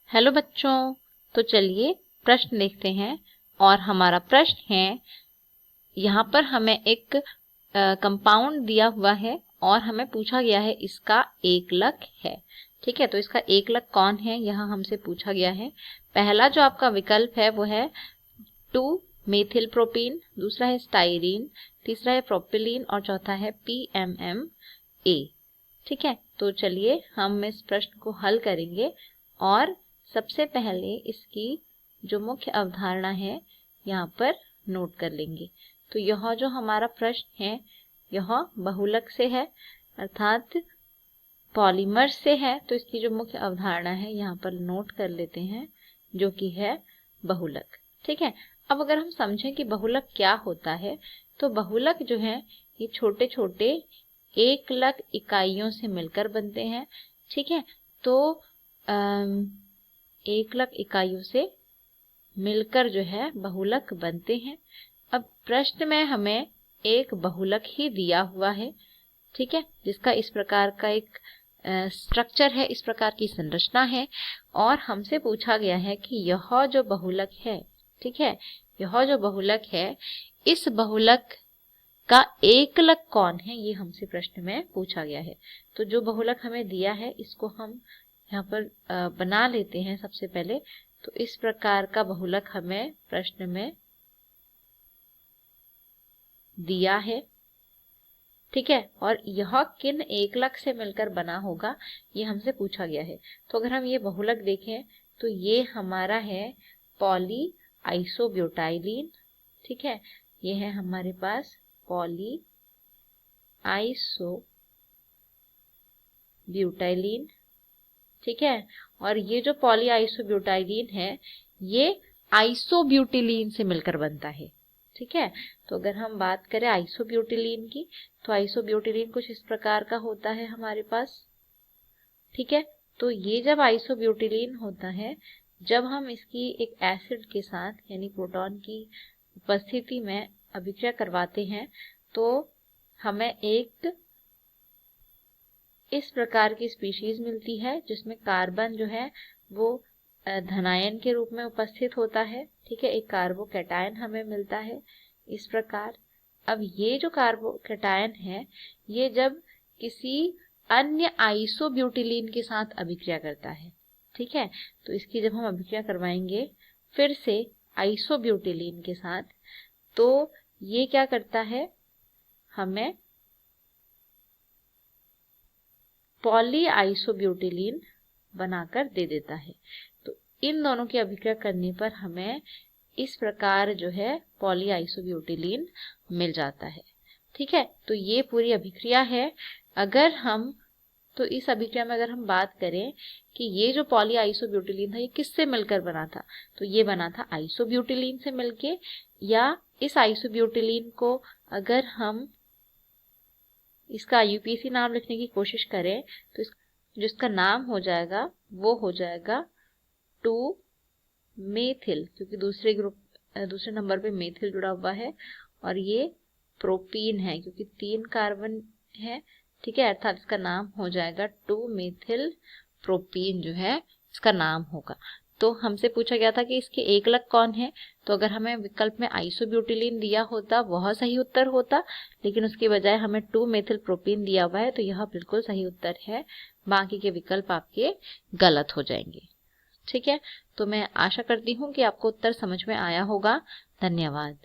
Hello बच्चों, तो चलिए प्रश्न देखते हैं। और हमारा प्रश्न है, यहाँ पर हमें एक कंपाउंड दिया हुआ है और हमें पूछा गया है इसका एकलक है। ठीक है, तो इसका एकलक कौन है, यह हमसे पूछा गया है। पहला जो आपका विकल्प है वो है 2 मेथिल प्रोपीन, दूसरा है स्टाइरीन, तीसरा है प्रोपिलीन और चौथा है PMMA। ठीक है, तो चलिए हम इस प्रश्न को हल करेंगे और सबसे पहले इसकी जो मुख्य अवधारणा है यहाँ पर नोट कर लेंगे। तो यह जो हमारा प्रश्न है यह बहुलक से है, अर्थात पॉलीमर से है। तो इसकी जो मुख्य अवधारणा है यहाँ पर नोट कर लेते हैं, जो कि है बहुलक। ठीक है, अब अगर हम समझें कि बहुलक क्या होता है, तो बहुलक जो है ये छोटे छोटे एकलक इकाइयों से मिलकर बनते हैं। ठीक है, तो एकलक इकाइयों से मिलकर जो है बहुलक बनते हैं। अब प्रश्न में हमें एक बहुलक ही दिया हुआ है, ठीक है, जिसका इस प्रकार का एक स्ट्रक्चर है, इस प्रकार की संरचना है। और हमसे पूछा गया है कि यह जो बहुलक है, ठीक है, यह जो बहुलक है, इस बहुलक का एकलक कौन है, ये हमसे प्रश्न में पूछा गया है। तो जो बहुलक हमें दिया है इसको हम यहाँ पर बना लेते हैं सबसे पहले। तो इस प्रकार का बहुलक हमें प्रश्न में दिया है। ठीक है, और यह किन एकलक से मिलकर बना होगा ये हमसे पूछा गया है। तो अगर हम ये बहुलक देखें तो ये हमारा है पॉली आइसोब्यूटाइलीन। ठीक है, ये है हमारे पास पॉली आइसोब्यूटाइलीन। ठीक है, और ये जो पॉली आइसोब्यूटाइलीन है ये आइसोब्यूटिलीन से मिलकर बनता है। ठीक है, तो अगर हम बात करें आइसोब्यूटिलीन की, तो आइसोब्यूटिलीन कुछ इस प्रकार का होता है हमारे पास। ठीक है, तो ये जब आइसोब्यूटिलीन होता है, जब हम इसकी एक एसिड के साथ यानी प्रोटॉन की उपस्थिति में अभिक्रिया करवाते हैं तो हमें एक इस प्रकार की स्पीशीज मिलती है जिसमें कार्बन जो है वो धनायन के रूप में उपस्थित होता है। ठीक है, एक कार्बोकैटायन हमें मिलता है इस प्रकार। अब ये जो कार्बोकैटायन है ये जब किसी अन्य आइसोब्यूटिलीन के साथ अभिक्रिया करता है, ठीक है, तो इसकी जब हम अभिक्रिया करवाएंगे फिर से आइसोब्यूटिलीन के साथ, तो ये क्या करता है, हमें पॉली आइसोब्यूटिलीन बनाकर दे देता है। तो इन दोनों की अभिक्रिया करने पर हमें इस प्रकार जो है पॉली आइसोब्यूटिलीन मिल जाता है। ठीक है, तो ये पूरी अभिक्रिया है। अगर हम तो इस अभिक्रिया में अगर हम बात करें कि ये जो पॉली आइसोब्यूटिलीन था ये किससे मिलकर बना था, तो ये बना था आइसोब्यूटिलीन से मिलके। या इस आइसोब्यूटिलीन को अगर हम इसका IUPAC नाम लिखने की कोशिश करें तो जिसका नाम हो जाएगा वो हो जाएगा 2 मेथिल, क्योंकि दूसरे नंबर पे मेथिल जुड़ा हुआ है, और ये प्रोपीन है क्योंकि 3 कार्बन है। ठीक है, अर्थात इसका नाम हो जाएगा 2 मेथिल प्रोपीन जो है इसका नाम होगा। तो हमसे पूछा गया था कि इसके एकलक कौन है, तो अगर हमें विकल्प में आइसोब्यूटिलीन दिया होता वह सही उत्तर होता, लेकिन उसके बजाय हमें 2 मेथिल प्रोपीन दिया हुआ है, तो यह बिल्कुल सही उत्तर है। बाकी के विकल्प आपके गलत हो जाएंगे। ठीक है, तो मैं आशा करती हूँ कि आपको उत्तर समझ में आया होगा। धन्यवाद।